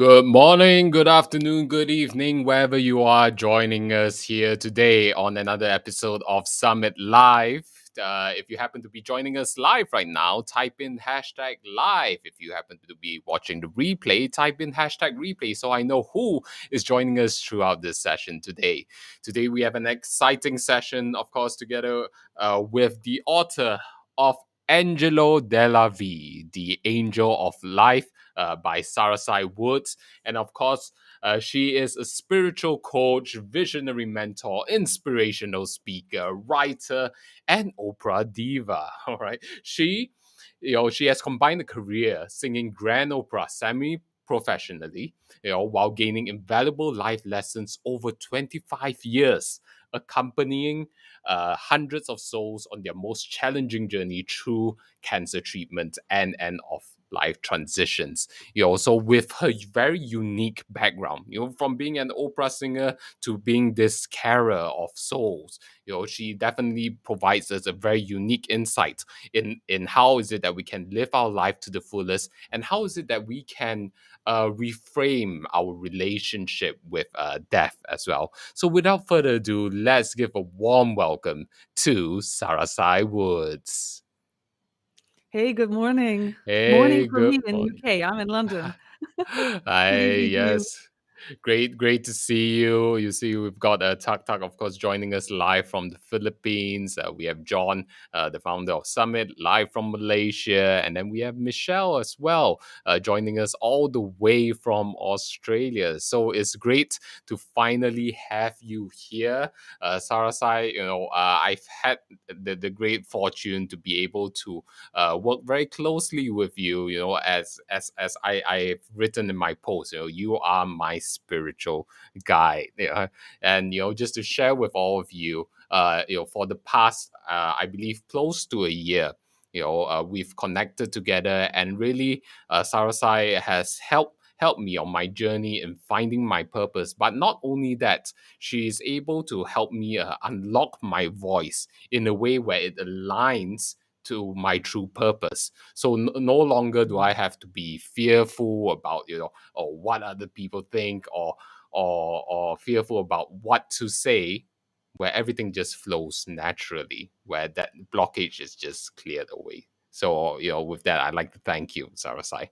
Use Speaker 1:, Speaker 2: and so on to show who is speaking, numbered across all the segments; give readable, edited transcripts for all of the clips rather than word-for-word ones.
Speaker 1: Good morning, good afternoon, good evening, wherever you are joining us here today on another episode of Summit Live. If you happen to be joining us live right now, type in hashtag live. If you happen to be watching the replay, type in hashtag replay so I know who is joining us throughout this session today. Today we have an exciting session, of course, together with the author of Angelo Della V, The Angel of Life by Sarasai Woods. And of course, she is a spiritual coach, visionary mentor, inspirational speaker, writer, and opera diva. All right. She has combined a career singing grand opera semi-professionally, while gaining invaluable life lessons over 25 years, accompanying hundreds of souls on their most challenging journey through cancer treatment and end of life transitions. So with her very unique background, from being an opera singer to being this carer of souls, she definitely provides us a very unique insight in how is it that we can live our life to the fullest, and how is it that we can reframe our relationship with death as well. So without further ado, let's give a warm welcome to Sarasai Woods.
Speaker 2: Hey, good morning. Morning
Speaker 1: Hey,
Speaker 2: for
Speaker 1: good
Speaker 2: me in
Speaker 1: morning.
Speaker 2: UK. I'm in London.
Speaker 1: Hi,
Speaker 2: Good evening to you.
Speaker 1: yes. Great to see you. You see, we've got Tak Tak, of course, joining us live from the Philippines. We have John, the founder of Summit, live from Malaysia. And then we have Michelle as well, joining us all the way from Australia. So it's great to finally have you here. Sarasai, I've had the great fortune to be able to work very closely with you. As I've written in my post, you are my spiritual guide. And just to share with all of you, for the past, I believe, close to a year. We've connected together, and really, Sarasai has helped me on my journey in finding my purpose. But not only that, she is able to help me unlock my voice in a way where it aligns to my true purpose. So no longer do I have to be fearful about or what other people think, or fearful about what to say, where everything just flows naturally, where that blockage is just cleared away. So with that, I'd like to thank you, Sarasai.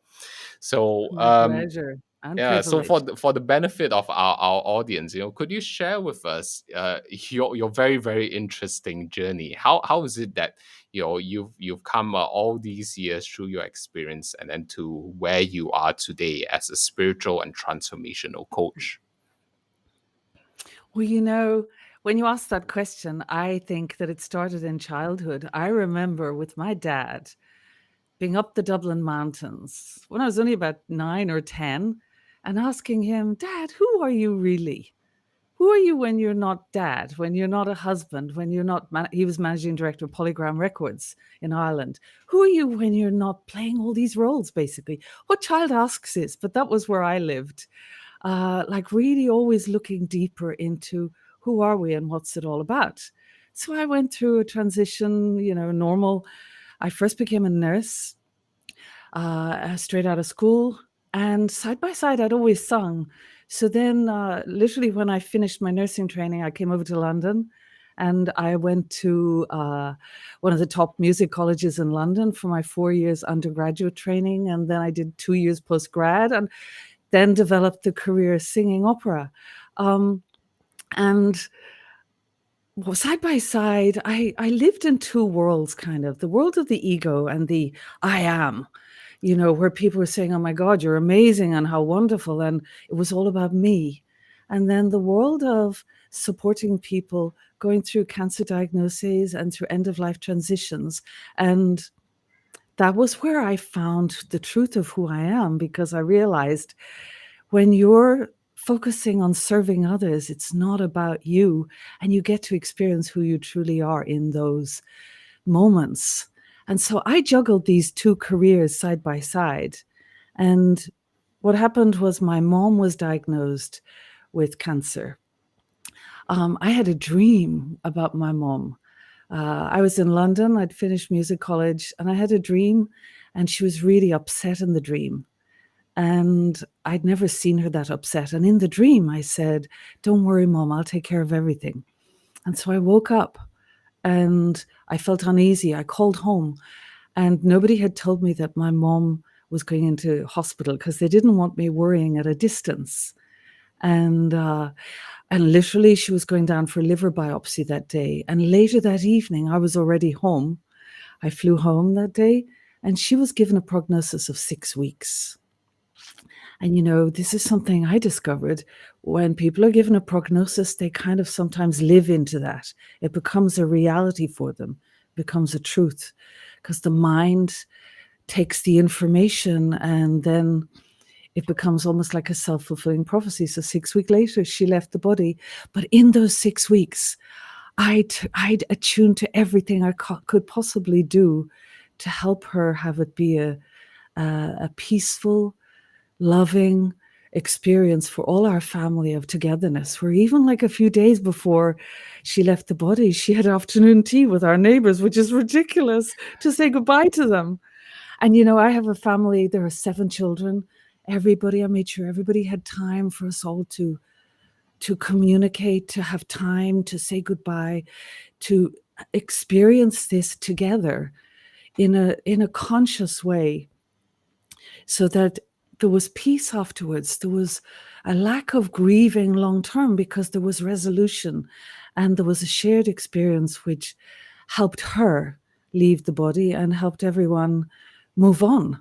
Speaker 1: So
Speaker 2: My pleasure and
Speaker 1: yeah, so for
Speaker 2: privilege.
Speaker 1: the benefit of our audience, could you share with us your very, very interesting journey? How is it that you've come all these years through your experience, and then to where you are today as a spiritual and transformational coach?
Speaker 2: Well, when you ask that question, I think that it started in childhood. I remember with my dad being up the Dublin mountains when I was only about 9 or 10 and asking him, Dad, who are you really? Who are you when you're not dad, when you're not a husband, when you're not, he was managing director of Polygram Records in Ireland. Who are you when you're not playing all these roles, basically? What child asks this? But that was where I lived. Like really always looking deeper into who are we and what's it all about. So I went through a transition, normal. I first became a nurse straight out of school. And side by side, I'd always sung. So then, literally, when I finished my nursing training, I came over to London and I went to one of the top music colleges in London for my 4 years undergraduate training. And then I did 2 years postgrad and then developed the career singing opera. And side by side, I lived in two worlds, kind of the world of the ego and the I am, where people were saying, oh my God, you're amazing and how wonderful. And it was all about me. And then the world of supporting people going through cancer diagnoses and through end of life transitions. And that was where I found the truth of who I am, because I realized when you're focusing on serving others, it's not about you, and you get to experience who you truly are in those moments. And so I juggled these two careers side by side. And what happened was my mom was diagnosed with cancer. I had a dream about my mom. I was in London, I'd finished music college, and I had a dream, and she was really upset in the dream. And I'd never seen her that upset. And in the dream, I said, "Don't worry, Mom, I'll take care of everything." And so I woke up and I felt uneasy. I called home, and nobody had told me that my mom was going into hospital because they didn't want me worrying at a distance. And literally, she was going down for a liver biopsy that day. And later that evening, I was already home. I flew home that day, and she was given a prognosis of 6 weeks. And, this is something I discovered. When people are given a prognosis, they kind of sometimes live into that. It becomes a reality for them, becomes a truth, because the mind takes the information and then it becomes almost like a self-fulfilling prophecy. So 6 weeks later, she left the body. But in those 6 weeks, I'd attuned to everything I could possibly do to help her have it be a peaceful, loving experience for all our family of togetherness, where even like a few days before she left the body, she had afternoon tea with our neighbors, which is ridiculous, to say goodbye to them. And, I have a family, there are 7 children. I made sure everybody had time for us all to communicate, to have time to say goodbye, to experience this together in a conscious way, so that there was peace afterwards. There was a lack of grieving long term because there was resolution, and there was a shared experience which helped her leave the body and helped everyone move on.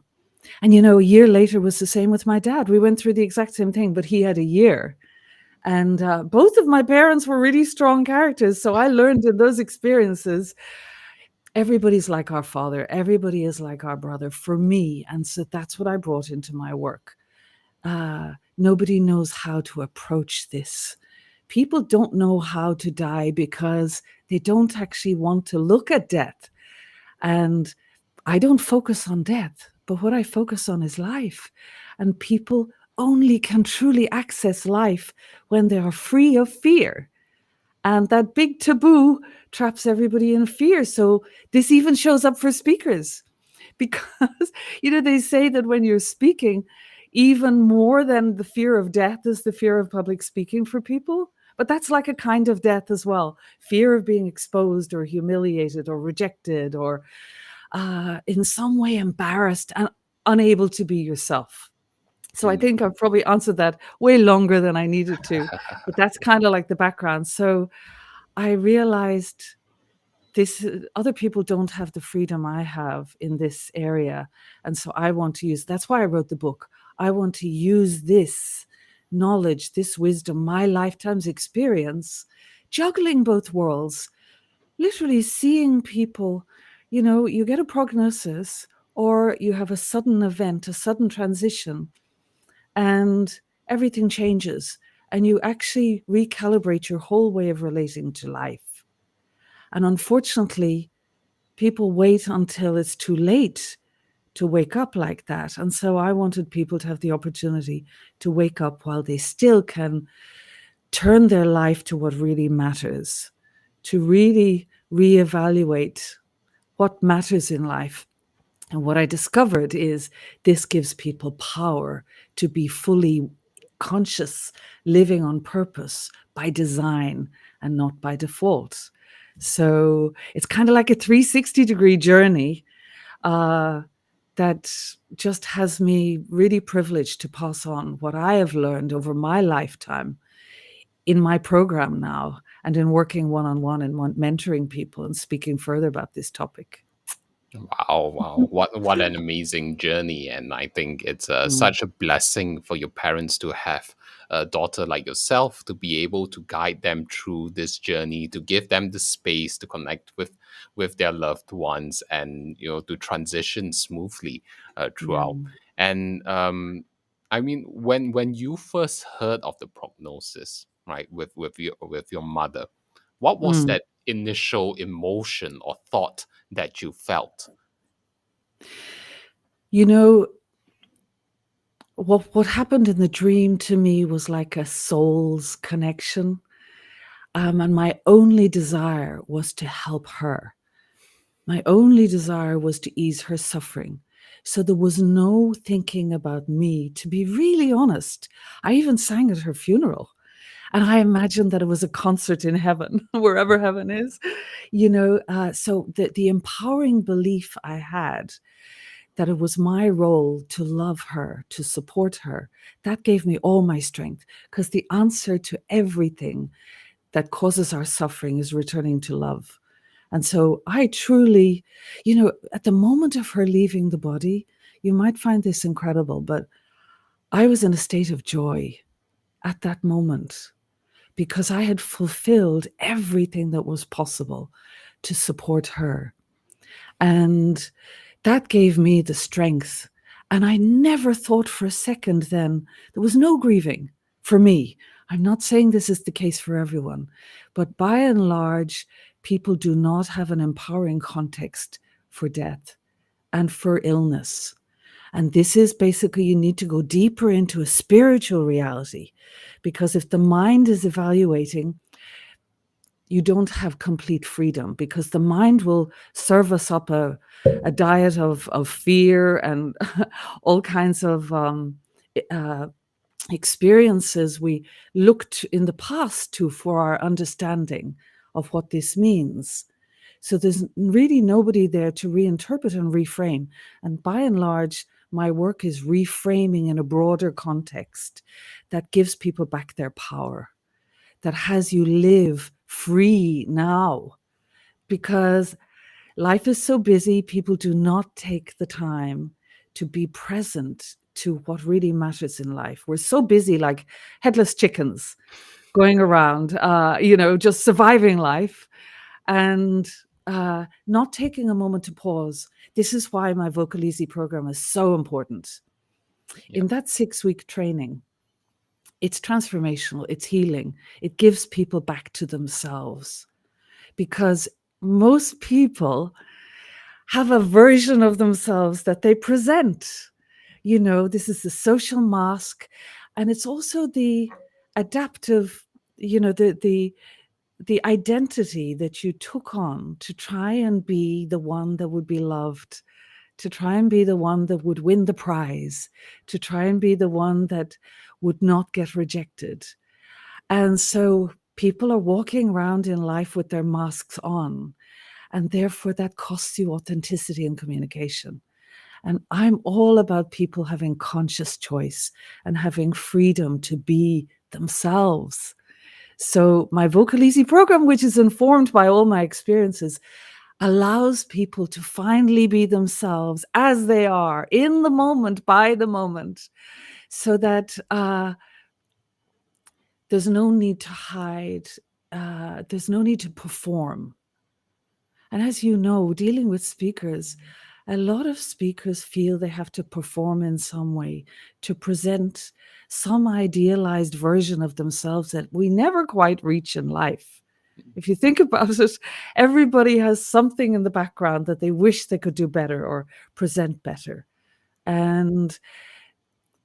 Speaker 2: And, a year later was the same with my dad. We went through the exact same thing, but he had a year. And both of my parents were really strong characters. So I learned in those experiences, everybody's like our father. Everybody is like our brother for me. And so that's what I brought into my work. Nobody knows how to approach this. People don't know how to die because they don't actually want to look at death. And I don't focus on death, but what I focus on is life. And people only can truly access life when they are free of fear. And that big taboo traps everybody in fear. So this even shows up for speakers because, they say that when you're speaking, even more than the fear of death is the fear of public speaking for people. But that's like a kind of death as well. Fear of being exposed or humiliated or rejected or in some way embarrassed and unable to be yourself. So I
Speaker 1: Mm.
Speaker 2: think I've probably answered that way longer than I needed to, but that's kind of like the background. So I realized this other people don't have the freedom I have in this area. And so I want to use, that's why I wrote the book. I want to use this knowledge, this wisdom, my lifetime's experience, juggling both worlds, literally seeing people, you get a prognosis or you have a sudden event, a sudden transition, and everything changes. And you actually recalibrate your whole way of relating to life. And unfortunately, people wait until it's too late to wake up like that. And so I wanted people to have the opportunity to wake up while they still can turn their life to what really matters, to really reevaluate what matters in life. And what I discovered is this gives people power to be fully conscious, living on purpose by design and not by default. So it's kind of like a 360-degree journey that just has me really privileged to pass on what I have learned over my lifetime in my program now and in working one-on-one and mentoring people and speaking further about this topic.
Speaker 1: Wow, wow. What an amazing journey. And I think it's
Speaker 2: Mm,
Speaker 1: such a blessing for your parents to have a daughter like yourself to be able to guide them through this journey, to give them the space to connect with their loved ones and to transition smoothly throughout.
Speaker 2: mm,
Speaker 1: And I mean, when you first heard of the prognosis, right, with your mother, what was
Speaker 2: mm.
Speaker 1: that initial emotion or thought that you felt?
Speaker 2: You know, what happened in the dream to me was like a soul's connection. And my only desire was to help her. My only desire was to ease her suffering So there was no thinking about me, to be really honest. I even sang at her funeral. And I imagined that it was a concert in heaven, wherever heaven is, So the empowering belief I had that it was my role to love her, to support her, that gave me all my strength, because the answer to everything that causes our suffering is returning to love. And so I truly, at the moment of her leaving the body, you might find this incredible, but I was in a state of joy at that moment because I had fulfilled everything that was possible to support her. And that gave me the strength. And I never thought for a second then, there was no grieving for me. I'm not saying this is the case for everyone, but by and large, people do not have an empowering context for death and for illness. And this is basically, you need to go deeper into a spiritual reality, because if the mind is evaluating, you don't have complete freedom, because the mind will serve us up a diet of fear and all kinds of uh, experiences we looked in the past to for our understanding of what this means. So there's really nobody there to reinterpret and reframe. And by and large, my work is reframing in a broader context that gives people back their power, that has you live free now. Because life is so busy, people do not take the time to be present to what really matters in life. We're so busy, like headless chickens, going around, just surviving life and not taking a moment to pause. This is why my Vocalezy program is so important.
Speaker 1: Yeah.
Speaker 2: In that 6-week training, it's transformational, it's healing. It gives people back to themselves, because most people have a version of themselves that they present. This is the social mask, and it's also the adaptive, the identity that you took on to try and be the one that would be loved, to try and be the one that would win the prize, to try and be the one that would not get rejected. And so people are walking around in life with their masks on, and therefore that costs you authenticity in communication. And I'm all about people having conscious choice and having freedom to be themselves. So my Vocalezy program, which is informed by all my experiences, allows people to finally be themselves as they are, in the moment, by the moment, so that there's no need to hide. There's no need to perform. And as you know, dealing with speakers, a lot of speakers feel they have to perform in some way to present some idealized version of themselves that we never quite reach in life. If you think about it, everybody has something in the background that they wish they could do better or present better. And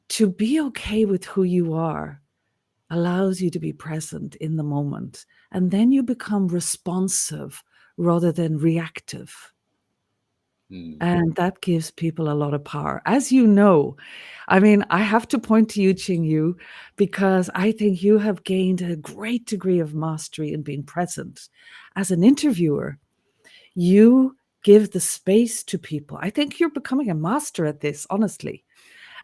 Speaker 2: to be okay with who you are allows you to be present in the moment. And then you become responsive rather than reactive.
Speaker 1: Mm.
Speaker 2: And that gives people a lot of power. As you know, I mean, I have to point to you, Ching Yu, because I think you have gained a great degree of mastery in being present. As an interviewer, you give the space to people. I think you're becoming a master at this, honestly.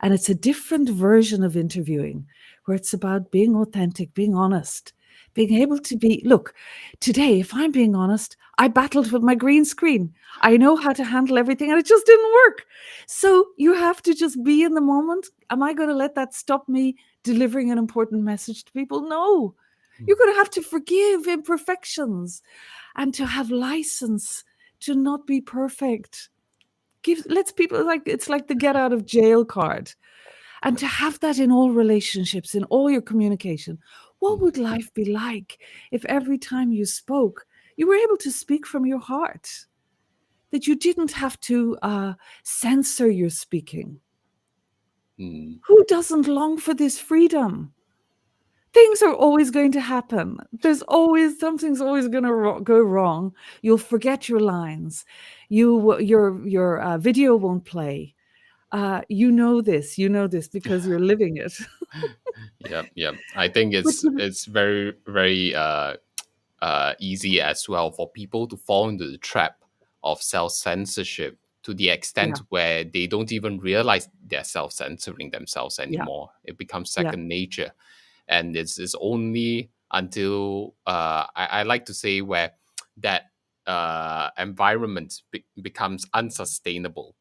Speaker 2: And it's a different version of interviewing where it's about being authentic, being honest, being able to be. Look, today, if I'm being honest, I battled with my green screen. I know how to handle everything and it just didn't work. So you have to just be in the moment. Am I going to let that stop me delivering an important message to people? No. You're going to have to forgive imperfections and to have license to not be perfect. Let's people, like, it's like the get out of jail card. And to have that in all relationships, in all your communication. What would life be like if every time you spoke, you were able to speak from your heart? That you didn't have to censor your speaking.
Speaker 1: Mm.
Speaker 2: Who doesn't long for this freedom? Things are always going to happen. Something's always going to go wrong. You'll forget your lines. Your video won't play. You know this because you're living it.
Speaker 1: Yep, yep. I think
Speaker 2: But
Speaker 1: it's very very easy as well for people to fall into the trap of self censorship to the
Speaker 2: yeah,
Speaker 1: extent where they don't even realize they're self censoring themselves
Speaker 2: yeah,
Speaker 1: anymore. It becomes
Speaker 2: yeah.
Speaker 1: second nature, and it's only until I like to say where that environment becomes unsustainable,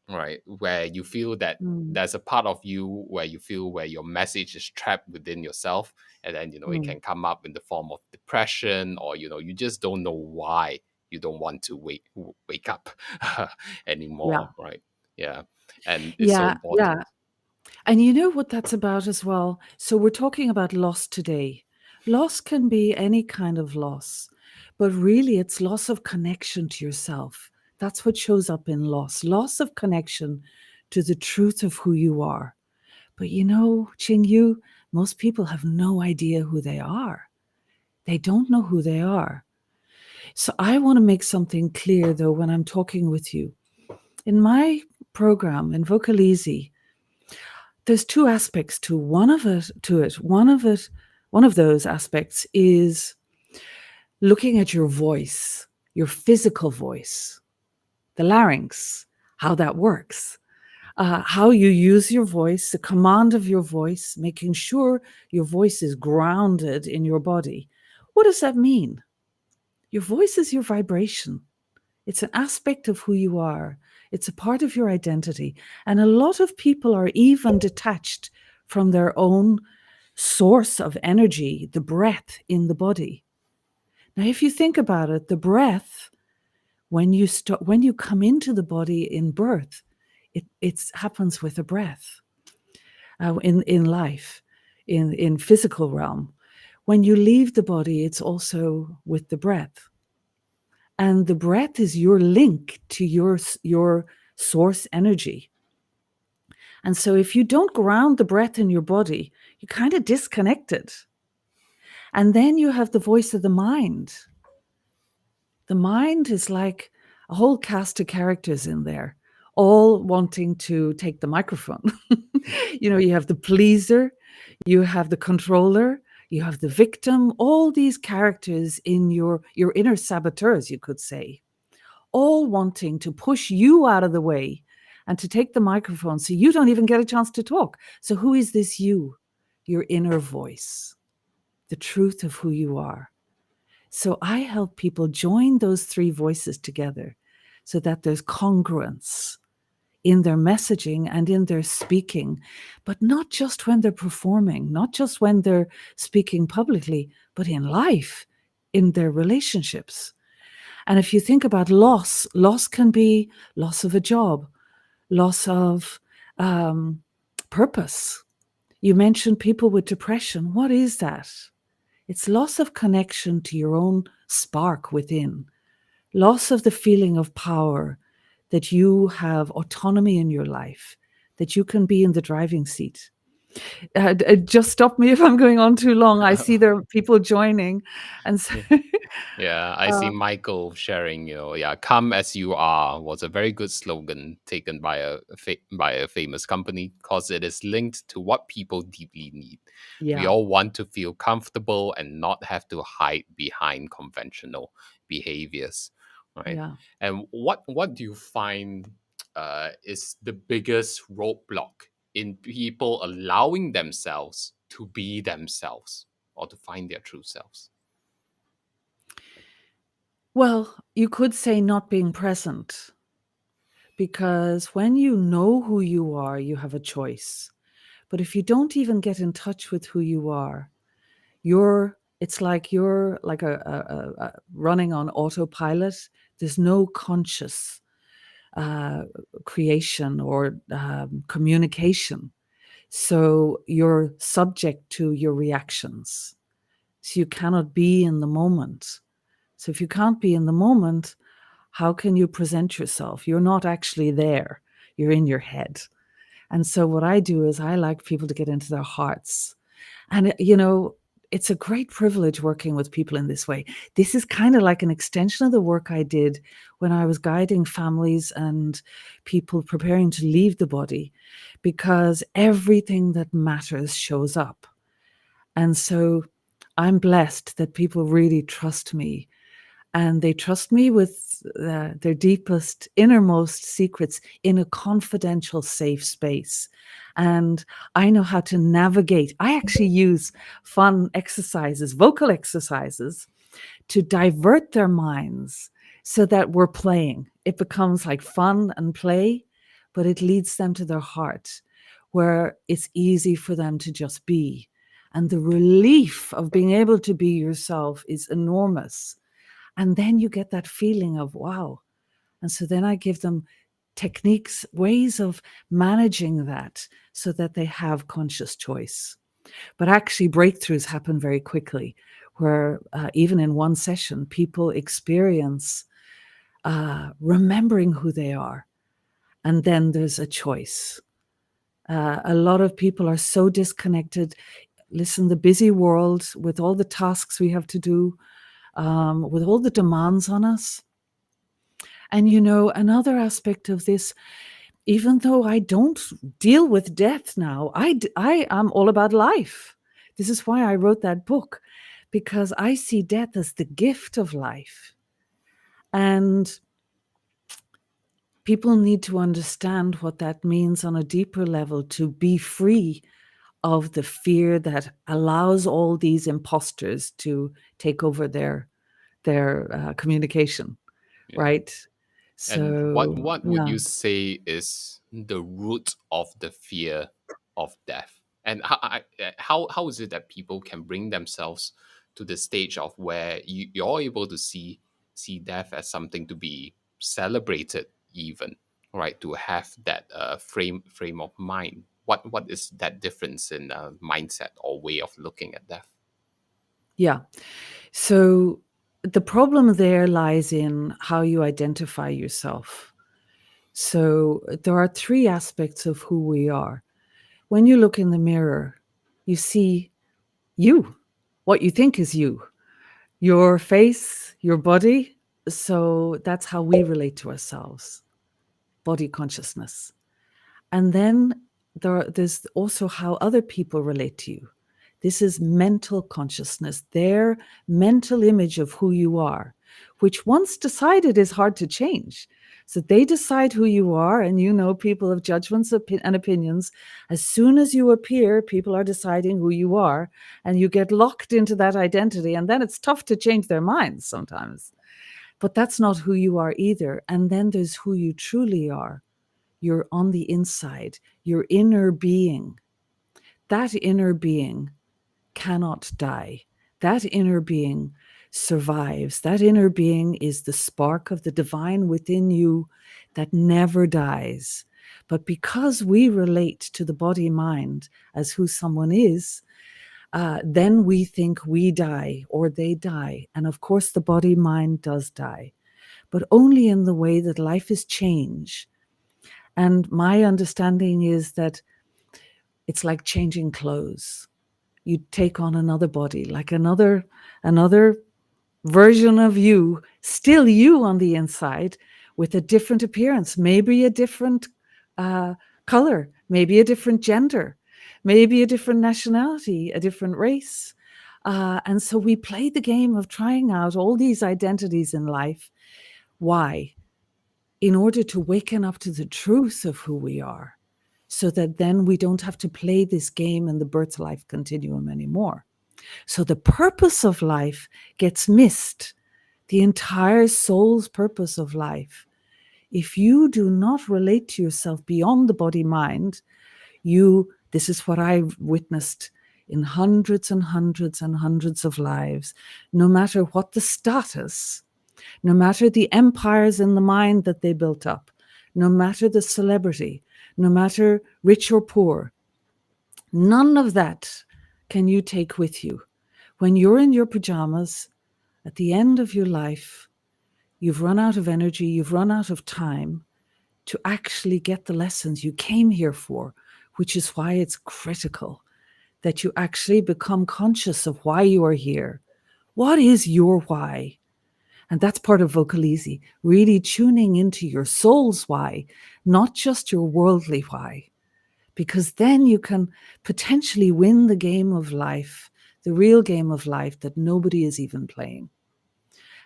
Speaker 1: right? Where you feel that
Speaker 2: Mm,
Speaker 1: there's a part of you where you feel where your message is trapped within yourself, and then it
Speaker 2: mm,
Speaker 1: can come up in the form of depression, or you just don't know why you don't want to wake up
Speaker 2: yeah,
Speaker 1: anymore, right? Yeah, and it's so
Speaker 2: yeah, yeah.
Speaker 1: important.
Speaker 2: And you know what that's about as well? So we're talking about loss today. Loss can be any kind of loss, but really it's loss of connection to yourself. That's what shows up in loss, loss of connection to the truth of who you are. But you know, Ching Yu, most people have no idea who they are. They don't know who they are. So I want to make something clear though when I'm talking with you. In my program in Vocalezy, there's two aspects to it. One of those aspects is looking at your voice, your physical voice, the larynx, how that works, how you use your voice, the command of your voice, making sure your voice is grounded in your body. What does that mean? Your voice is your vibration. It's an aspect of who you are. It's a part of your identity. And a lot of people are even detached from their own source of energy, the breath in the body. Now, if you think about it, the breath, when you come into the body in birth, it happens with a breath in life, in physical realm. When you leave the body, it's also with the breath. And the breath is your link to your source energy. And so if you don't ground the breath in your body, you kind of disconnect it. And then you have the voice of the mind. The mind is like a whole cast of characters in there, all wanting to take the microphone. You have the pleaser, you have the controller, you have the victim, all these characters in your inner saboteurs, you could say, all wanting to push you out of the way and to take the microphone so you don't even get a chance to talk. So, who is this you? Your inner voice, the truth of who you are. So, I help people join those three voices together so that there's congruence in their messaging and in their speaking, but not just when they're performing, not just when they're speaking publicly, but in life, in their relationships. And if you think about loss, loss can be loss of a job, loss of purpose. You mentioned people with depression. What is that? It's loss of connection to your own spark within, loss of the feeling of power, that you have autonomy in your life, that you can be in the driving seat. Just stop me if I'm going on too long. I see there are people joining. And so,
Speaker 1: Yeah, I see Michael sharing, yeah, "Come as you are" was a very good slogan taken by by a famous company because it is linked to what people deeply need. We
Speaker 2: yeah,
Speaker 1: all want to feel comfortable and not have to hide behind conventional behaviors, right?
Speaker 2: yeah.
Speaker 1: And what do you find is the biggest roadblock in people allowing themselves to be themselves or to find their true selves?
Speaker 2: Well, you could say not being present, because when you know who you are, you have a choice. But if you don't even get in touch with who you are, you're like a running on autopilot. There's no conscious uh, creation or communication. So you're subject to your reactions. So you cannot be in the moment. So if you can't be in the moment, how can you present yourself? You're not actually there. You're in your head. And so what I do is I like people to get into their hearts. And, it's a great privilege working with people in this way. This is kind of like an extension of the work I did when I was guiding families and people preparing to leave the body, because everything that matters shows up. And so I'm blessed that people really trust me, and they trust me with their deepest, innermost secrets in a confidential, safe space. And I know how to navigate. I actually use fun exercises, vocal exercises, to divert their minds so that we're playing. It becomes like fun and play, but it leads them to their heart, where it's easy for them to just be. And the relief of being able to be yourself is enormous. And then you get that feeling of wow. And so then I give them techniques, ways of managing that so that they have conscious choice. But actually, breakthroughs happen very quickly, where even in one session, people experience remembering who they are. And then there's a choice. A lot of people are so disconnected. Listen, the busy world with all the tasks we have to do, with all the demands on us. And, another aspect of this, even though I don't deal with death now, I am all about life. This is why I wrote that book, because I see death as the gift of life. And people need to understand what that means on a deeper level, to be free of the fear that allows all these imposters to take over their communication,
Speaker 1: Yeah.
Speaker 2: right?
Speaker 1: And what
Speaker 2: So,
Speaker 1: what would
Speaker 2: yeah.
Speaker 1: you say is the root of the fear of death? And how is it that people can bring themselves to the stage of where you're able to see death as something to be celebrated, even, right? To have that frame of mind. What is that difference in mindset or way of looking at death?
Speaker 2: Yeah. So the problem there lies in how you identify yourself. So there are three aspects of who we are. When you look in the mirror, you see you, what you think is you, your face, your body. So that's how we relate to ourselves, body consciousness. And then there's also how other people relate to you. This is mental consciousness, their mental image of who you are, which once decided is hard to change. So they decide who you are, and people have judgments and opinions. As soon as you appear, people are deciding who you are, and you get locked into that identity, and then it's tough to change their minds sometimes. But that's not who you are either. And then there's who you truly are. You're on the inside, your inner being. That inner being cannot die. That inner being survives. That inner being is the spark of the divine within you that never dies. But because we relate to the body mind as who someone is, then we think we die or they die. And of course, the body mind does die, but only in the way that life is change. And my understanding is that it's like changing clothes. You take on another body, like another version of you, still you on the inside, with a different appearance, maybe a different color, maybe a different gender, maybe a different nationality, a different race. And so we play the game of trying out all these identities in life. Why? In order to waken up to the truth of who we are, so that then we don't have to play this game in the birth-life continuum anymore. So the purpose of life gets missed, the entire soul's purpose of life. If you do not relate to yourself beyond the body-mind, this is what I've witnessed in hundreds and hundreds and hundreds of lives, no matter what the status, no matter the empires in the mind that they built up, no matter the celebrity, no matter rich or poor, none of that can you take with you. When you're in your pajamas at the end of your life, you've run out of energy, you've run out of time to actually get the lessons you came here for, which is why it's critical that you actually become conscious of why you are here. What is your why? And that's part of Vocalezy, really tuning into your soul's why, not just your worldly why, because then you can potentially win the game of life, the real game of life that nobody is even playing.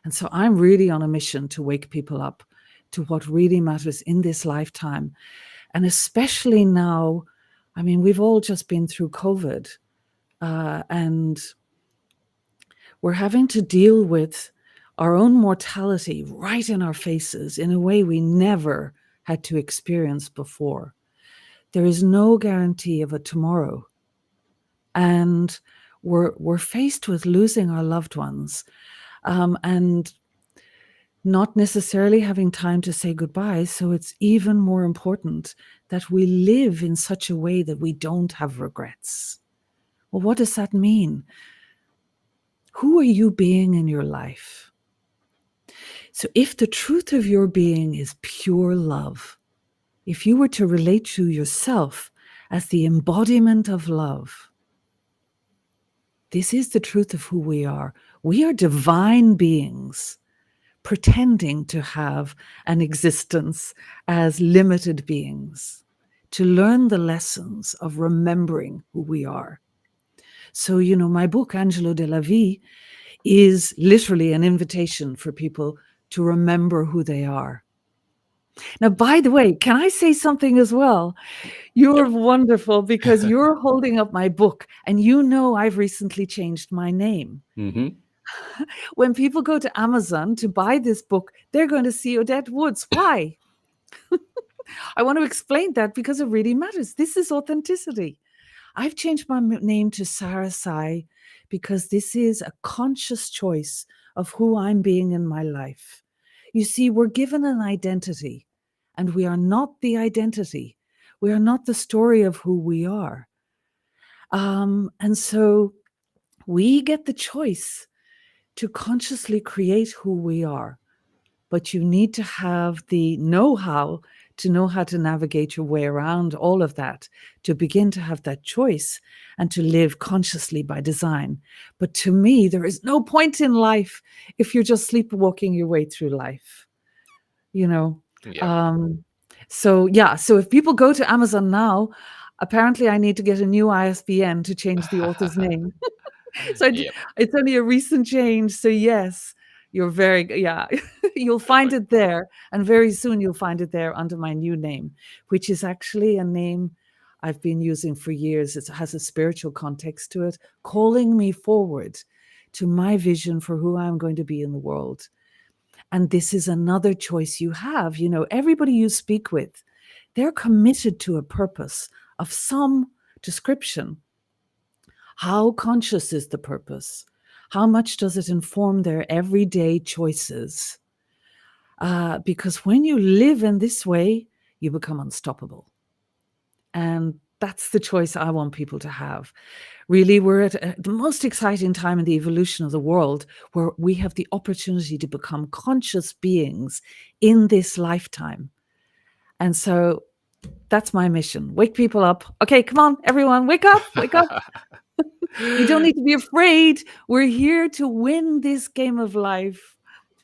Speaker 2: And so I'm really on a mission to wake people up to what really matters in this lifetime. And especially now, I mean, we've all just been through COVID, and we're having to deal with our own mortality right in our faces in a way we never had to experience before. There is no guarantee of a tomorrow. And we're faced with losing our loved ones, and not necessarily having time to say goodbye. So it's even more important that we live in such a way that we don't have regrets. Well, what does that mean? Who are you being in your life? So if the truth of your being is pure love, if you were to relate to yourself as the embodiment of love, this is the truth of who we are. We are divine beings pretending to have an existence as limited beings, to learn the lessons of remembering who we are. So, my book, Angelo de la Vie, is literally an invitation for people to remember who they are. Now, by the way, can I say something as well? You're
Speaker 1: Yep.
Speaker 2: wonderful because you're holding up my book, and I've recently changed my name.
Speaker 1: Mm-hmm.
Speaker 2: When people go to Amazon to buy this book, they're going to see Odette Woods. Why? I want to explain that because it really matters. This is authenticity. I've changed my name to Sarasai because this is a conscious choice of who I'm being in my life. You see, we're given an identity, and we are not the identity. We are not the story of who we are. And so we get the choice to consciously create who we are. But you need to have the know-how to know how to navigate your way around all of that, to begin to have that choice and to live consciously by design. But to me, there is no point in life if you're just sleepwalking your way through life, you know.
Speaker 1: Yep.
Speaker 2: Um, so if people go to Amazon now, apparently I need to get a new ISBN to change the author's name. So
Speaker 1: Yep.
Speaker 2: it's only a recent change. So yes, you're you'll find it there. And very soon you'll find it there under my new name, which is actually a name I've been using for years. It has a spiritual context to it, calling me forward to my vision for who I'm going to be in the world. And this is another choice you have. Everybody you speak with, they're committed to a purpose of some description. How conscious is the purpose? How much does it inform their everyday choices? Because when you live in this way, you become unstoppable. And that's the choice I want people to have. Really, we're at the most exciting time in the evolution of the world where we have the opportunity to become conscious beings in this lifetime. And so that's my mission. Wake people up. Okay, come on, everyone, wake up, wake up. You don't need to be afraid. We're here to win this game of life.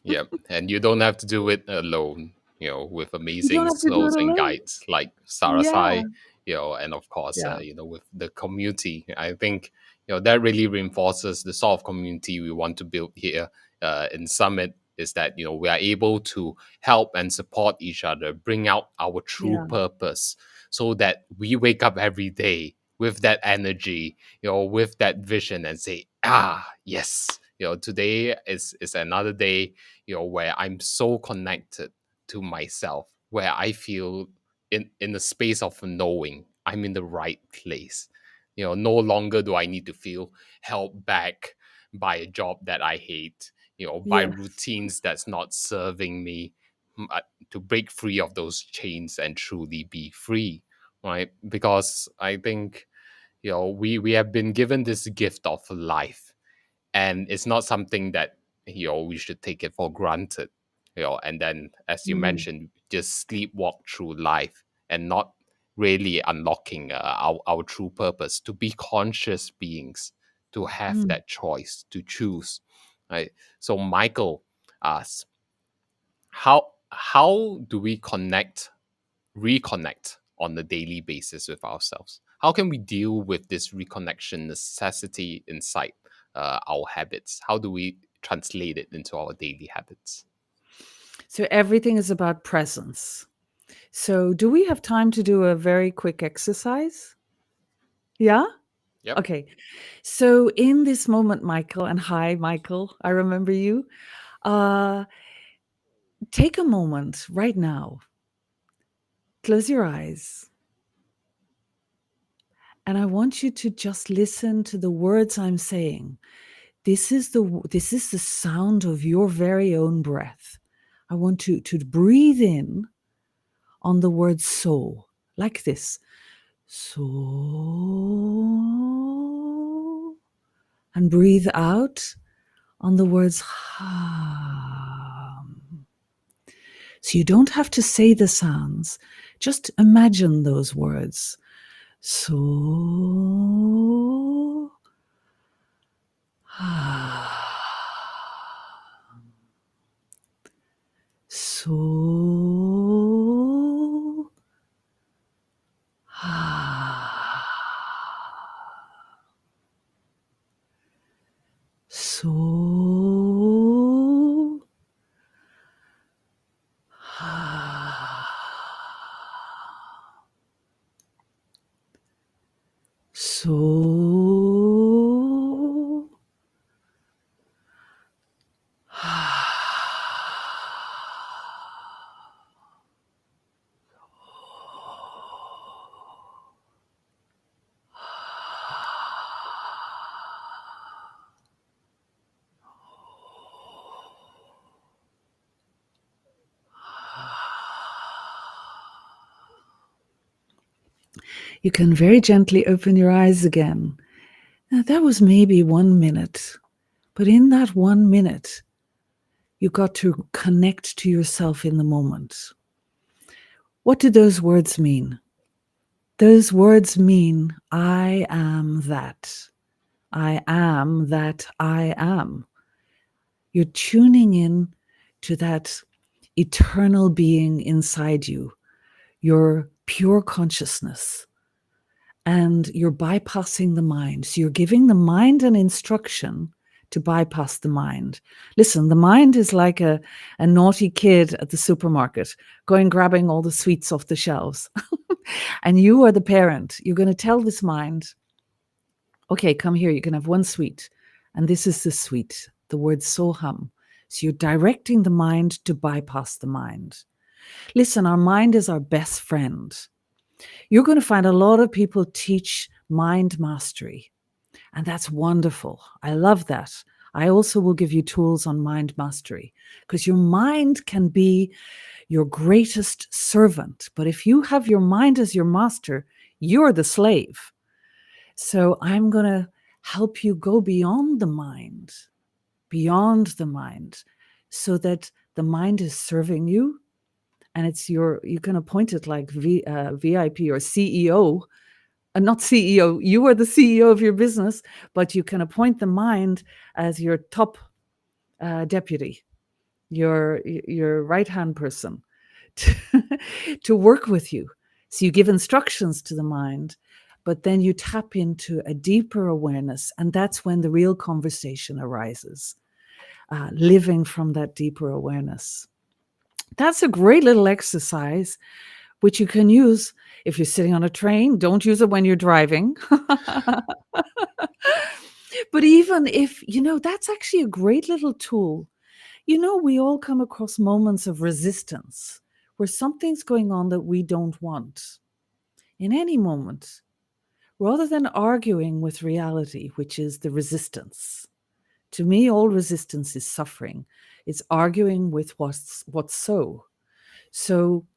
Speaker 1: Yep. And you don't have to do it alone, with
Speaker 2: You don't
Speaker 1: amazing
Speaker 2: have to do it
Speaker 1: souls and
Speaker 2: alone.
Speaker 1: guides like
Speaker 2: Yeah.
Speaker 1: Sarasai, and of course,
Speaker 2: Yeah.
Speaker 1: with the community. I think, that really reinforces the sort of community we want to build here in Summit, is that, we are able to help and support each other, bring out our true
Speaker 2: Yeah.
Speaker 1: purpose so that we wake up every day with that energy, with that vision and say, yes, today is another day, where I'm so connected to myself, where I feel in the space of knowing I'm in the right place. No longer do I need to feel held back by a job that I hate, by
Speaker 2: Yes.
Speaker 1: routines that's not serving me, to break free of those chains and truly be free, right? Because I think, we have been given this gift of life, and it's not something that, we should take it for granted, and then, as you
Speaker 2: Mm.
Speaker 1: mentioned, just sleepwalk through life and not really unlocking our true purpose, to be conscious beings, to have
Speaker 2: Mm.
Speaker 1: that choice to choose, right? So Michael asks, how do we reconnect on a daily basis with ourselves? How can we deal with this reconnection necessity inside our habits? How do we translate it into our daily habits?
Speaker 2: So everything is about presence. So do we have time to do a very quick exercise? Yeah?
Speaker 1: Yep.
Speaker 2: Okay. So in this moment, Michael, and hi, Michael, I remember you. Uh, Take a moment right now, close your eyes, and I want you to just listen to the words I'm saying. This is the sound of your very own breath. I want you to breathe in on the word so, like this. So, and breathe out on the words ham. So you don't have to say the sounds, just imagine those words. So, so, so, so, you can very gently open your eyes again. Now, that was maybe 1 minute, but in that 1 minute, you got to connect to yourself in the moment. What do those words mean? Those words mean, I am that. I am that I am. You're tuning in to that eternal being inside you, your pure consciousness, and you're bypassing the mind. So you're giving the mind an instruction to bypass the mind. Listen, the mind is like a naughty kid at the supermarket going grabbing all the sweets off the shelves. And you are the parent. You're going to tell this mind, okay, come here, you can have one sweet. And this is the sweet, the word soham. So you're directing the mind to bypass the mind. Listen, our mind is our best friend. You're going to find a lot of people teach mind mastery, and that's wonderful. I love that. I also will give you tools on mind mastery because your mind can be your greatest servant. But if you have your mind as your master, you're the slave. So I'm going to help you go beyond the mind, so that the mind is serving you. And it's you can appoint it like VIP or CEO, not CEO. You are the CEO of your business, but you can appoint the mind as your top deputy, your right hand person to, to work with you. So you give instructions to the mind, but then you tap into a deeper awareness, and that's when the real conversation arises. Living from that deeper awareness. That's a great little exercise, which you can use if you're sitting on a train. Don't use it when you're driving. But even if, that's actually a great little tool. We all come across moments of resistance where something's going on that we don't want. In any moment, rather than arguing with reality, which is the resistance. To me, all resistance is suffering. It's arguing with what's so. So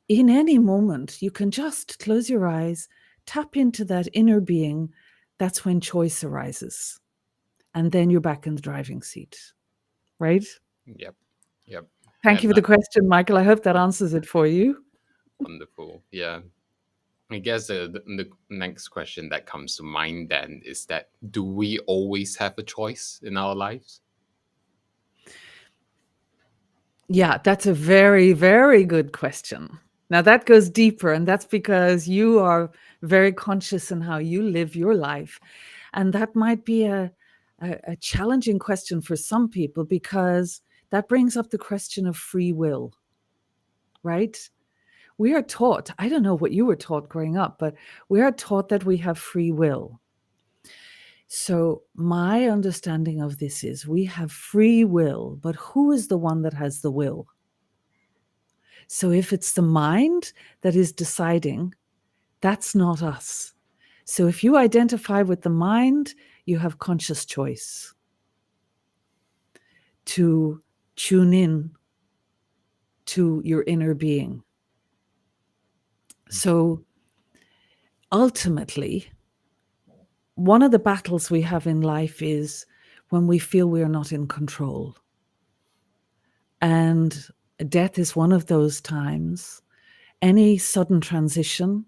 Speaker 2: in any moment, you can just close your eyes, tap into that inner being. That's when choice arises. And then you're back in the driving seat, right?
Speaker 1: Yep. Yep.
Speaker 2: Thank you
Speaker 1: And
Speaker 2: for the question, Michael. I hope that answers it for you.
Speaker 1: wonderful. Yeah. I guess the next question that comes to mind then is that, do we always have a choice in our lives?
Speaker 2: Yeah, that's a very, very good question. Now, that goes deeper, and that's because you are very conscious in how you live your life. And that might be a challenging question for some people, because that brings up the question of free will, right? We are taught, I don't know what you were taught growing up, but we are taught that we have free will. So, my understanding of this is we have free will, but who is the one that has the will? So if it's the mind that is deciding, that's not us. So if you identify with the mind, you have conscious choice to tune in to your inner being. So ultimately, one of the battles we have in life is when we feel we are not in control. And death is one of those times. Any sudden transition,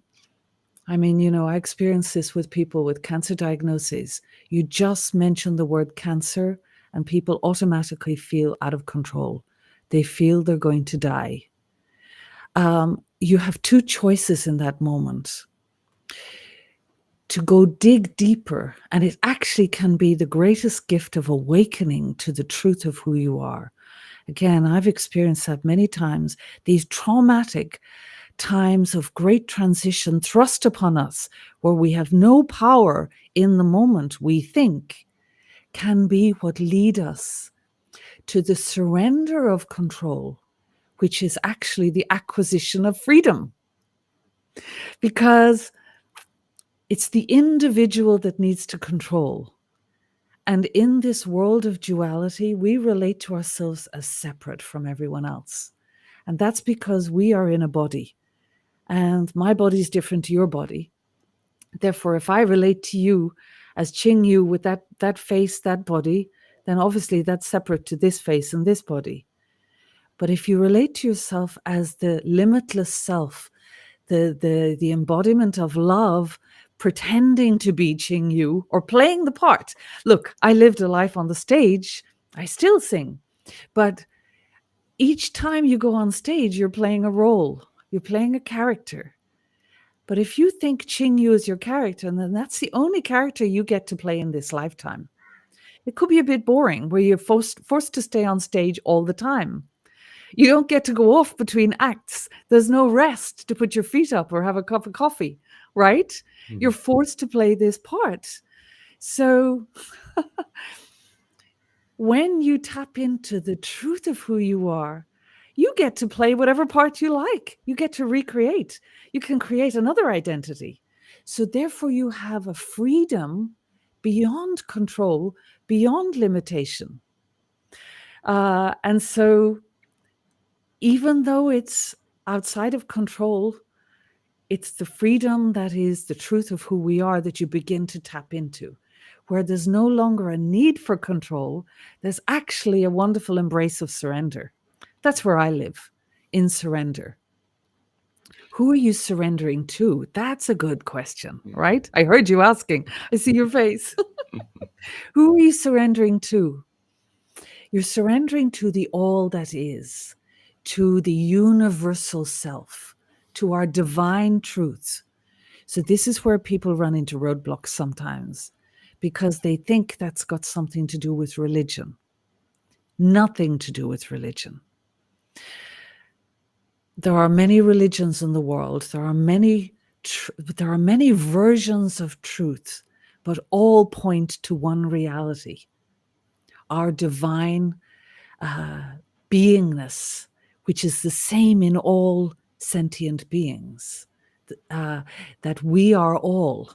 Speaker 2: I mean, I experience this with people with cancer diagnoses. You just mention the word cancer and people automatically feel out of control. They feel they're going to die. You have two choices in that moment: to go dig deeper, and it actually can be the greatest gift of awakening to the truth of who you are. Again, I've experienced that many times. These traumatic times of great transition thrust upon us, where we have no power in the moment, we think, can be what lead us to the surrender of control, which is actually the acquisition of freedom. Because it's the individual that needs to control. And in this world of duality, we relate to ourselves as separate from everyone else. And that's because we are in a body. And my body is different to your body. Therefore, if I relate to you as Ching Yu with that face, that body, then obviously that's separate to this face and this body. But if you relate to yourself as the limitless self, the embodiment of love, pretending to be Ching Yu or playing the part. Look, I lived a life on the stage. I still sing. But each time you go on stage, you're playing a role. You're playing a character. But if you think Ching Yu is your character, then that's the only character you get to play in this lifetime. It could be a bit boring, where you're forced to stay on stage all the time. You don't get to go off between acts. There's no rest to put your feet up or have a cup of coffee, right?
Speaker 1: Mhm.
Speaker 2: You're forced to play this part. So when you tap into the truth of who you are, you get to play whatever part you like. You get to recreate. You can create another identity. So therefore, you have a freedom beyond control, beyond limitation. And so even though it's outside of control, it's the freedom that is the truth of who we are that you begin to tap into, where there's no longer a need for control. There's actually a wonderful embrace of surrender. That's where I live, in surrender. Who are you surrendering to? That's a good question, right? I heard you asking. I see your face. Who are you surrendering to? You're surrendering to the all that is, to the universal self, to our divine truths. So this is where people run into roadblocks sometimes, because they think that's got something to do with religion. Nothing to do with religion. There are many religions in the world. There are many versions of truth, but all point to one reality: our divine beingness, which is the same in all sentient beings, that we are all.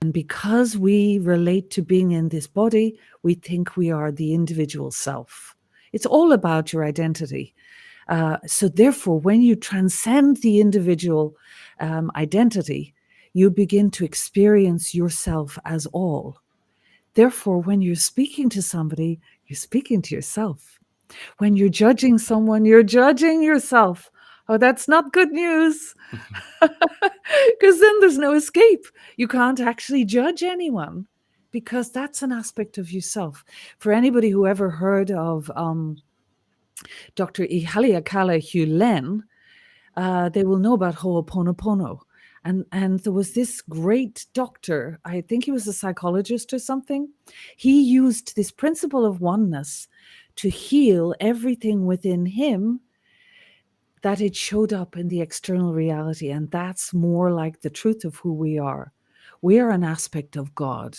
Speaker 2: And because we relate to being in this body, we think we are the individual self. It's all about your identity. So therefore, when you transcend the individual identity, you begin to experience yourself as all. Therefore, when you're speaking to somebody, you're speaking to yourself. When you're judging someone, you're judging yourself. Oh, that's not good news. Because then there's no escape. You can't actually judge anyone because that's an aspect of yourself. For anybody who ever heard of Dr. Ihaliakala Hugh Len, they will know about Ho'oponopono. And there was this great doctor, I think he was a psychologist or something. He used this principle of oneness to heal everything within him that it showed up in the external reality. And that's more like the truth of who we are. We are an aspect of God.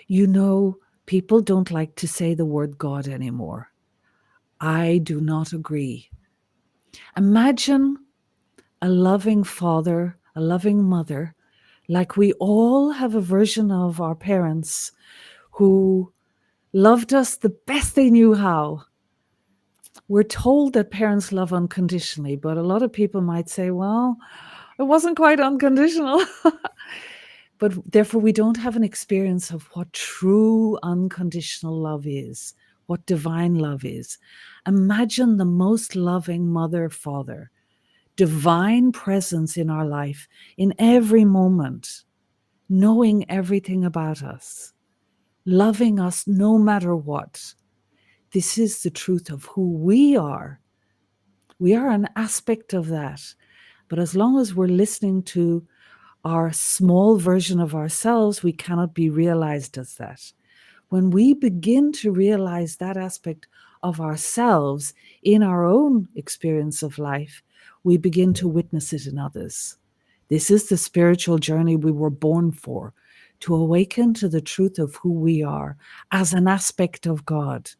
Speaker 2: You know, people don't like to say the word God anymore. I do not agree. Imagine a loving father, a loving mother, like we all have a version of our parents who loved us the best they knew how. We're told that parents love unconditionally, but a lot of people might say, well, it wasn't quite unconditional. But therefore, we don't have an experience of what true unconditional love is, what divine love is. Imagine the most loving mother, father, divine presence in our life in every moment, knowing everything about us, loving us no matter what. This is the truth of who we are. We are an aspect of that. But as long as we're listening to our small version of ourselves, we cannot be realized as that. When we begin to realize that aspect of ourselves in our own experience of life, we begin to witness it in others. This is the spiritual journey we were born for, to awaken to the truth of who we are as an aspect of God,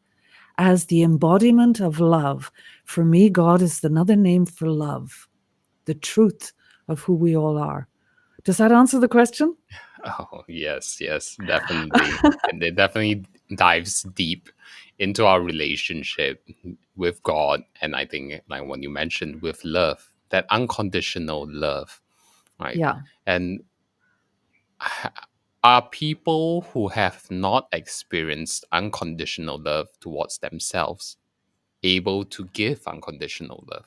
Speaker 2: as the embodiment of love. For me, God is another name for love, the truth of who we all are. Does that answer the question?
Speaker 1: Oh, yes, yes, definitely. And it definitely dives deep into our relationship with God. And I think, like when you mentioned with love, that unconditional love, right?
Speaker 2: Yeah.
Speaker 1: And are people who have not experienced unconditional love towards themselves able to give unconditional love?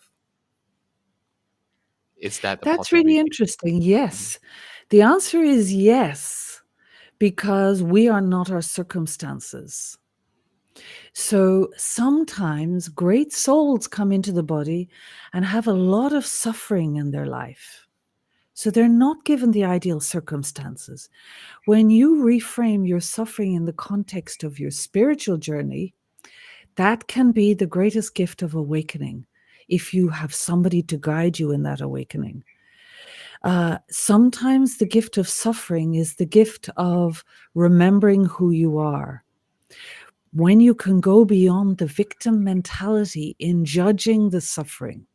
Speaker 1: Is that a
Speaker 2: That's really
Speaker 1: possibility?
Speaker 2: interesting. Yes. The answer is yes, because we are not our circumstances. So sometimes great souls come into the body and have a lot of suffering in their life. So they're not given the ideal circumstances. When you reframe your suffering in the context of your spiritual journey, that can be the greatest gift of awakening if you have somebody to guide you in that awakening. Sometimes the gift of suffering is the gift of remembering who you are. When you can go beyond the victim mentality in judging the suffering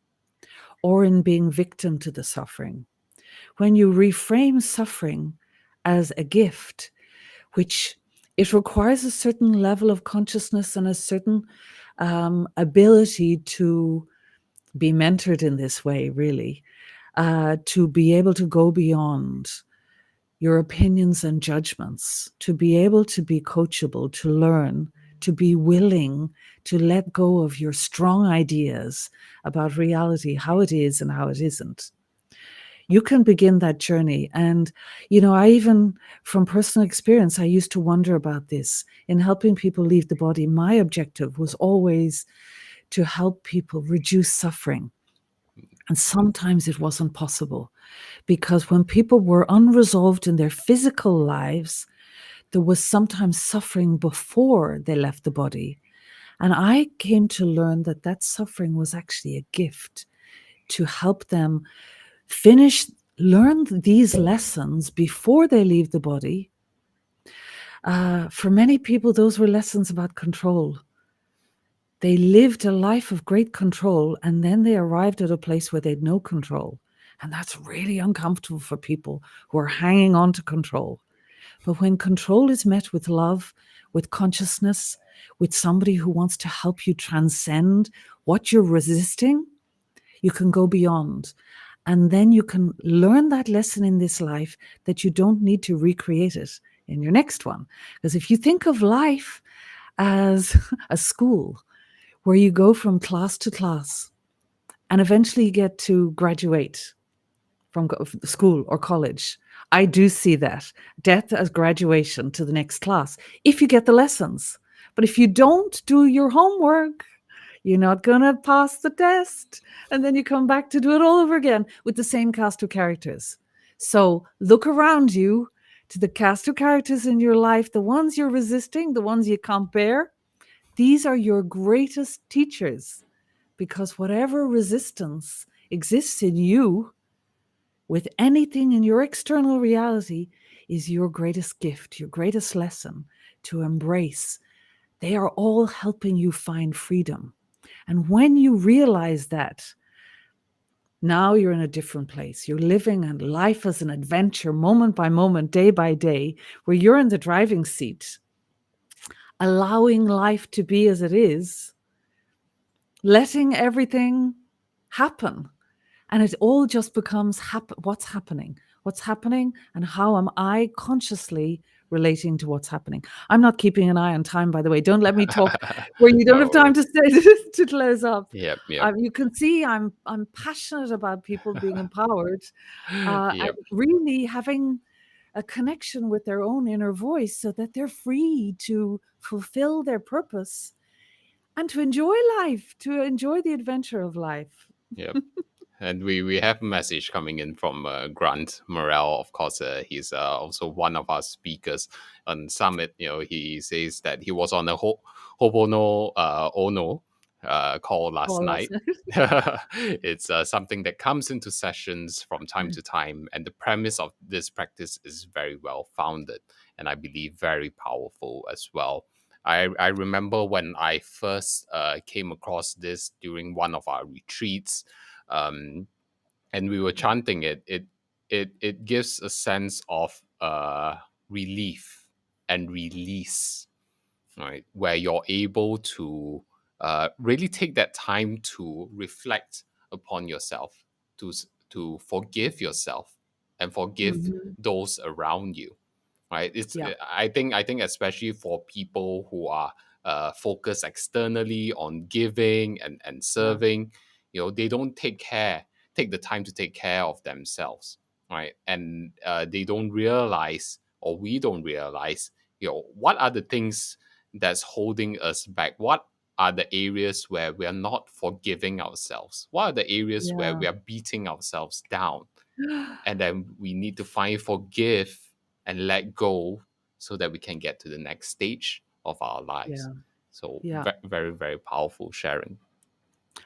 Speaker 2: or in being victim to the suffering, when you reframe suffering as a gift, which it requires a certain level of consciousness and a certain ability to be mentored in this way, really, to be able to go beyond your opinions and judgments, to be able to be coachable, to learn, to be willing to let go of your strong ideas about reality, how it is and how it isn't. You can begin that journey. And, I even, from personal experience, I used to wonder about this in helping people leave the body. My objective was always to help people reduce suffering. And sometimes it wasn't possible because when people were unresolved in their physical lives, there was sometimes suffering before they left the body. And I came to learn that that suffering was actually a gift to help them learn these lessons before they leave the body. For many people, those were lessons about control. They lived a life of great control, and then they arrived at a place where they had no control. And that's really uncomfortable for people who are hanging on to control. But when control is met with love, with consciousness, with somebody who wants to help you transcend what you're resisting, you can go beyond. And then you can learn that lesson in this life that you don't need to recreate it in your next one. Because if you think of life as a school where you go from class to class and eventually you get to graduate, from school or college. I do see that. Death as graduation to the next class, if you get the lessons. But if you don't do your homework, you're not going to pass the test. And then you come back to do it all over again with the same cast of characters. So look around you to the cast of characters in your life, the ones you're resisting, the ones you can't bear. These are your greatest teachers, because whatever resistance exists in you with anything in your external reality is your greatest gift, your greatest lesson to embrace. They are all helping you find freedom. And when you realize that, now you're in a different place. You're living and life as an adventure, moment by moment, day by day, where you're in the driving seat, allowing life to be as it is, letting everything happen. And it all just becomes what's happening, and how am I consciously relating to what's happening. I'm not keeping an eye on time, by the way. Don't let me talk where you don't
Speaker 1: No
Speaker 2: have time to
Speaker 1: worries.
Speaker 2: say to close up.
Speaker 1: Yep, yep,
Speaker 2: You can see I'm passionate about people being empowered, and
Speaker 1: yep,
Speaker 2: really having a connection with their own inner voice so that they're free to fulfill their purpose and to enjoy life, to enjoy the adventure of life.
Speaker 1: yep. And we have a message coming in from Grant Morel. Of course, he's also one of our speakers on Summit. He says that he was on a Hobono Ono call last
Speaker 2: All last
Speaker 1: night.
Speaker 2: night.
Speaker 1: It's something that comes into sessions from time to time, and the premise of this practice is very well founded, and I believe very powerful as well. I remember when I first came across this during one of our retreats, um, and we were chanting it. It gives a sense of relief and release, right? Where you're able to really take that time to reflect upon yourself, to forgive yourself and forgive
Speaker 2: Mhm.
Speaker 1: those around you, right?
Speaker 2: Yeah,
Speaker 1: I think especially for people who are focused externally on giving and
Speaker 2: yeah,
Speaker 1: serving, they don't take the time to take care of themselves, right? And they don't realize, or we don't realize, what are the things that's holding us back? What are the areas where we are not forgiving ourselves? What are the areas where
Speaker 2: yeah,
Speaker 1: we are beating ourselves down? And then we need to finally forgive and let go so that we can get to the next stage of our lives.
Speaker 2: yeah,
Speaker 1: So
Speaker 2: yeah.
Speaker 1: very, very powerful sharing.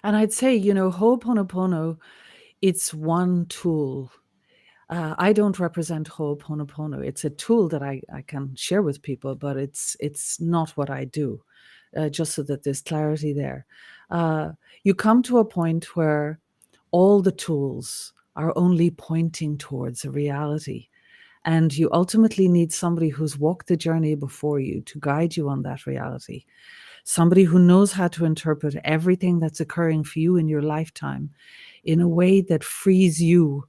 Speaker 2: And I'd say, Ho'oponopono, it's one tool. I don't represent Ho'oponopono. It's a tool that I can share with people, but it's not what I do. Just so that there's clarity there. Uh, you come to a point where all the tools are only pointing towards a reality. And you ultimately need somebody who's walked the journey before you to guide you on that reality. Somebody who knows how to interpret everything that's occurring for you in your lifetime in a way that frees you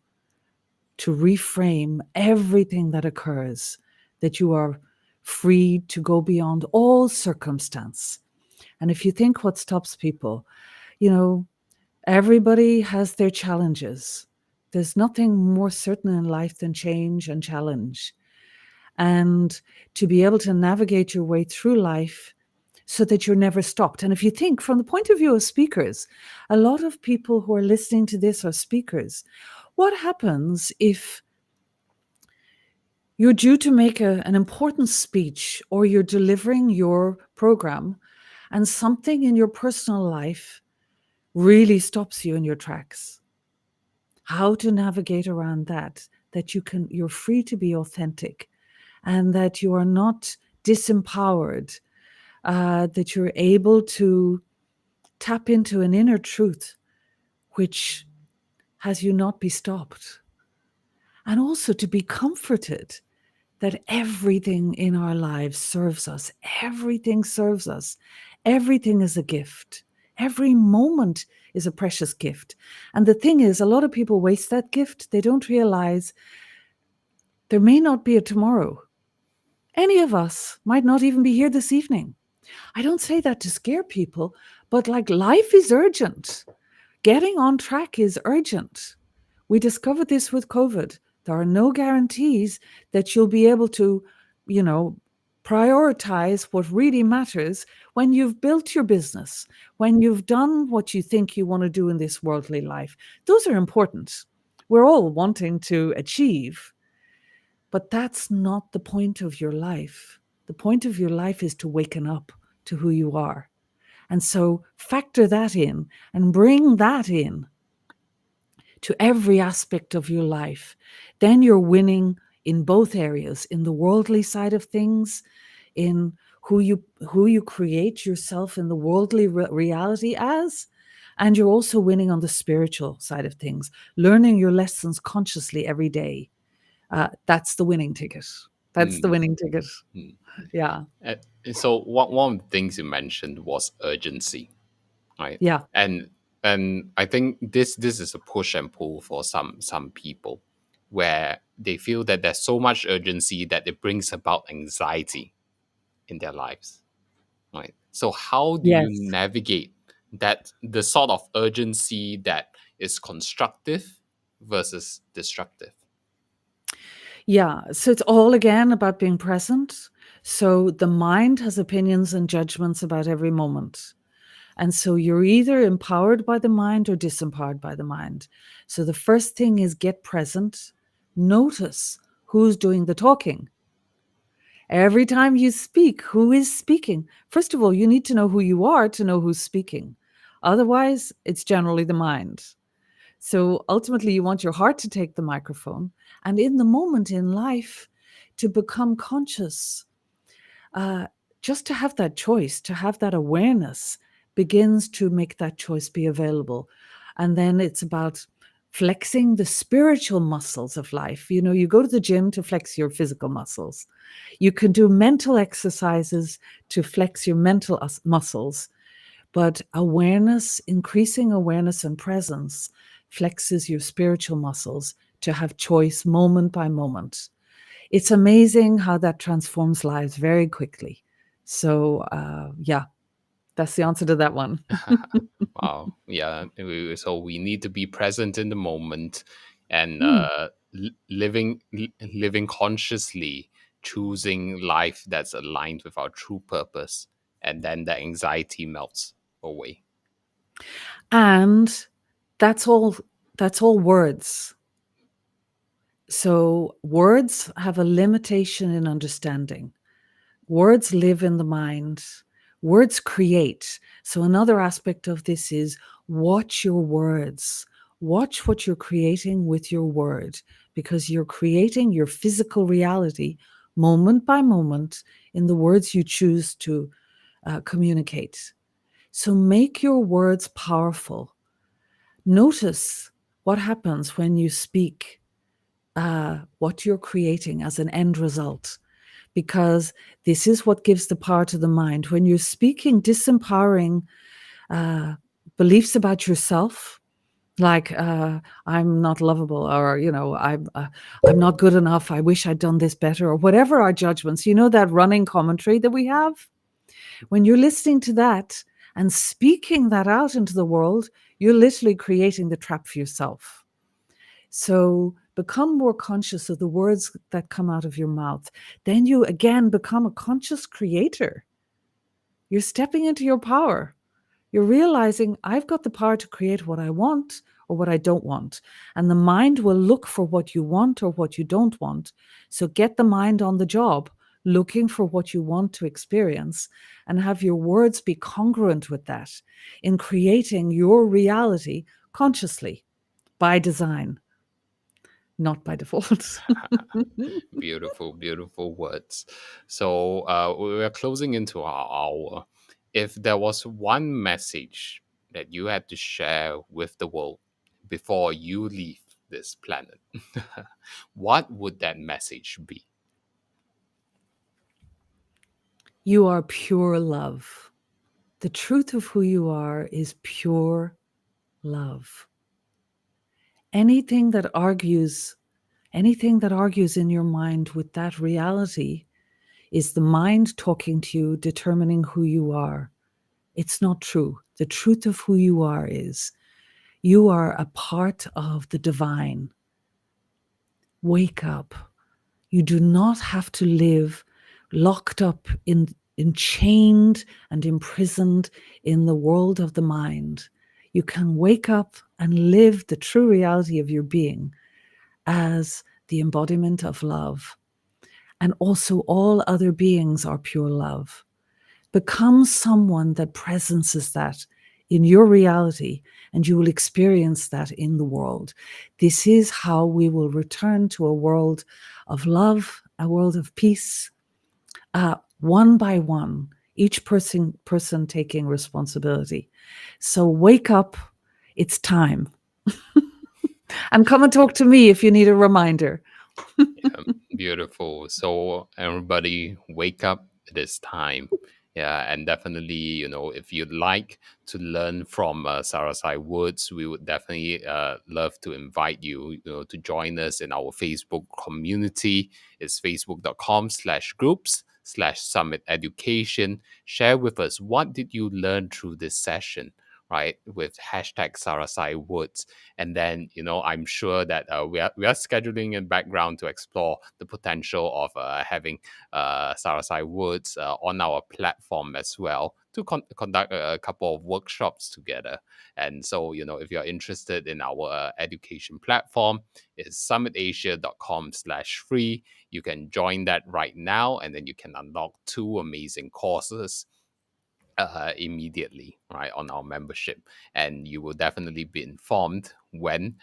Speaker 2: to reframe everything that occurs, that you are free to go beyond all circumstance. And if you think what stops people, you know, everybody has their challenges. There's nothing more certain in life than change and challenge. And to be able to navigate your way through life so that you're never stopped. And if you think from the point of view of speakers, a lot of people who are listening to this are speakers. What happens if you're due to make an important speech, or you're delivering your program, and something in your personal life really stops you in your tracks? How to navigate around that you're free to be authentic, and that you are not disempowered, that you're able to tap into an inner truth which has you not be stopped. And also to be comforted that everything in our lives serves us. Everything serves us. Everything is a gift. Every moment is a precious gift. And the thing is, a lot of people waste that gift. They don't realize there may not be a tomorrow. Any of us might not even be here this evening. I don't say that to scare people, but like, life is urgent. Getting on track is urgent. We discovered this with COVID. There are no guarantees that you'll be able to, you know, prioritize what really matters when you've built your business, when you've done what you think you want to do in this worldly life. Those are important. We're all wanting to achieve, but that's not the point of your life. The point of your life is to waken up to who you are. And so factor that in and bring that in to every aspect of your life. Then you're winning in both areas, in the worldly side of things, in who you create yourself in the worldly reality as, and you're also winning on the spiritual side of things, learning your lessons consciously every day. That's the winning ticket. That's the
Speaker 1: Mm,
Speaker 2: winning ticket.
Speaker 1: mm.
Speaker 2: Yeah.
Speaker 1: Uh, so one of the things you mentioned was urgency, right?
Speaker 2: Yeah.
Speaker 1: And I think this is a push and pull for some people, where they feel that there's so much urgency that it brings about anxiety in their lives, right? So how do you
Speaker 2: Yes.
Speaker 1: navigate that, the sort of urgency that is constructive versus destructive?
Speaker 2: Yeah. So it's all again about being present. So the mind has opinions and judgments about every moment. And so you're either empowered by the mind or disempowered by the mind. So the first thing is get present, notice who's doing the talking. Every time you speak, who is speaking? First of all, you need to know who you are to know who's speaking. Otherwise, it's generally the mind. So ultimately, you want your heart to take the microphone and in the moment in life to become conscious, uh, just to have that choice, to have that awareness begins to make that choice be available. And then it's about flexing the spiritual muscles of life. You know, you go to the gym to flex your physical muscles. You can do mental exercises to flex your mental muscles, but awareness, increasing awareness and presence flexes your spiritual muscles to have choice moment by moment. It's amazing how that transforms lives very quickly. So, yeah, that's the answer to that one.
Speaker 1: Wow. Yeah. So we need to be present in the moment and
Speaker 2: Mm.
Speaker 1: living consciously, choosing life that's aligned with our true purpose, and then the anxiety melts away.
Speaker 2: And that's all that's all words. So words have a limitation in understanding. Words live in the mind. Words create. So another aspect of this is watch your words. Watch what you're creating with your word, because you're creating your physical reality moment by moment in the words you choose to communicate. So make your words powerful. Notice what happens when you speak, what you're creating as an end result, because this is what gives the power to the mind. When you're speaking disempowering uh, beliefs about yourself, like I'm not lovable, or I'm not good enough, I wish I'd done this better, or whatever our judgments, that running commentary that we have. When you're listening to that and speaking that out into the world, you're literally creating the trap for yourself. So become more conscious of the words that come out of your mouth. Then you again become a conscious creator. You're stepping into your power. You're realizing I've got the power to create what I want or what I don't want. And the mind will look for what you want or what you don't want. So get the mind on the job, looking for what you want to experience, and have your words be congruent with that in creating your reality consciously by design, not by default.
Speaker 1: Beautiful, beautiful words. So we're closing into our hour. If there was one message that you had to share with the world before you leave this planet, what would that message be?
Speaker 2: You are pure love. The truth of who you are is pure love. Anything that argues, anything that argues in your mind with that reality is the mind talking to you, determining who you are. It's not true. The truth of who you are is You are a part of the divine. Wake up. You do not have to live locked up enchained and imprisoned in the world of the mind. You can wake up and live the true reality of your being as the embodiment of love. And also, all other beings are pure love. Become someone that presences that in your reality, and you will experience that in the world. This is how we will return to a world of love, a world of peace, one by one, each person taking responsibility. So wake up, it's time. And come and talk to me if you need a reminder.
Speaker 1: Beautiful. So everybody wake up. It is time. Yeah, and definitely, if you'd like to learn from Sarasai Woods, we would definitely love to invite you, to join us in our Facebook community. It's facebook.com/groups/summit education. Share with us, what did you learn through this session, right? With hashtag Sarasai Woods. And then, I'm sure that we are scheduling in background to explore the potential of having Sarasai Woods on our platform as well, to conduct a couple of workshops together. And so, if you're interested in our education platform, it's summitasia.com/free. You can join that right now, and then you can unlock 2 amazing courses immediately, right, on our membership. And you will definitely be informed when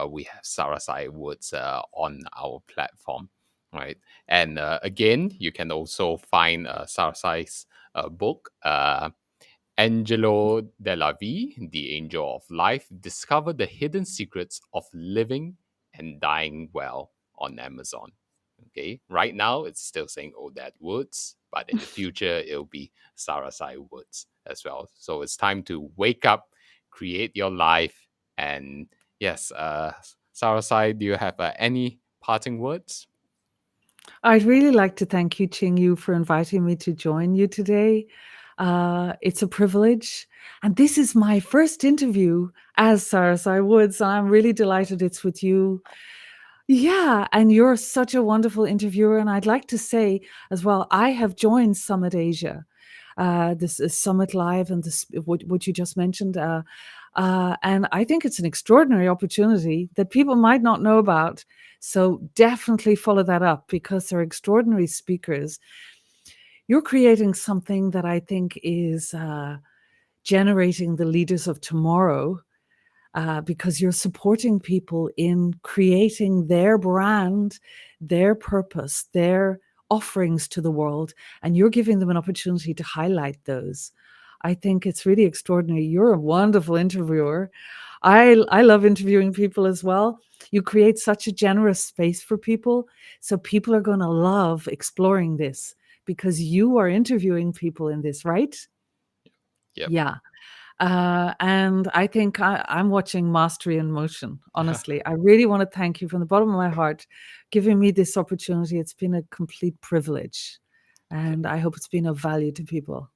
Speaker 1: we have Sarasai Woods on our platform, right? And again, you can also find Sarasai's book, Angelo Della Vie, The Angel of Life: Discover the Hidden Secrets of Living and Dying Well, on Amazon. Okay, right now it's still saying Odette Woods, but in the future it'll be Sarasai Woods as well. So it's time to wake up, create your life, and yes, Sarasai, do you have any parting words?
Speaker 2: I'd really like to thank you, Ching Yu, for inviting me to join you today. It's a privilege. And this is my first interview as Sarasai Woods. I'm really delighted it's with you. Yeah, and you're such a wonderful interviewer. And I'd like to say as well, I have joined Summit Asia, this is Summit Live, and this what you just mentioned. And I think it's an extraordinary opportunity that people might not know about. So definitely follow that up, because they're extraordinary speakers. You're creating something that I think is generating the leaders of tomorrow, because you're supporting people in creating their brand, their purpose, their offerings to the world, and you're giving them an opportunity to highlight those. I think it's really extraordinary. You're a wonderful interviewer. I love interviewing people as well. You create such a generous space for people. So people are going to love exploring this because you are interviewing people in this, right?
Speaker 1: Yep.
Speaker 2: Yeah. And I think I'm watching mastery in motion, honestly. I really want to thank you from the bottom of my heart, giving me this opportunity. It's been a complete privilege, and I hope it's been of value to people.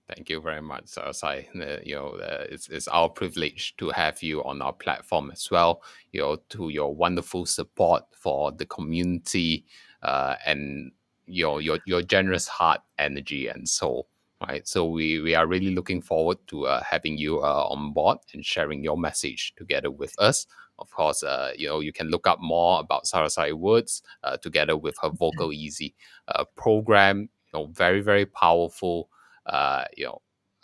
Speaker 1: Thank you very much, Sarasai. It's our privilege to have you on our platform as well. To your wonderful support for the community, and your generous heart, energy, and soul. Right. So we are really looking forward to having you on board and sharing your message together with us. Of course, you can look up more about Sarasai Woods together with her Vocalezy program. Very, very powerful. I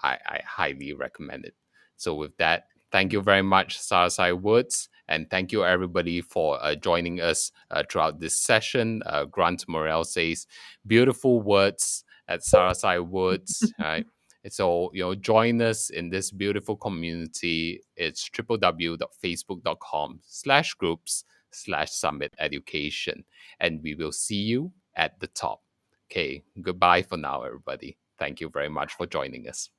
Speaker 1: highly recommend it. So with that, thank you very much, Sarasai Woods, and thank you everybody for joining us throughout this session. Grant Morel says, beautiful words at Sarasai Woods, right? So, join us in this beautiful community. It's www.facebook.com/groups/summit education. And we will see you at the top. Okay, goodbye for now, everybody. Thank you very much for joining us.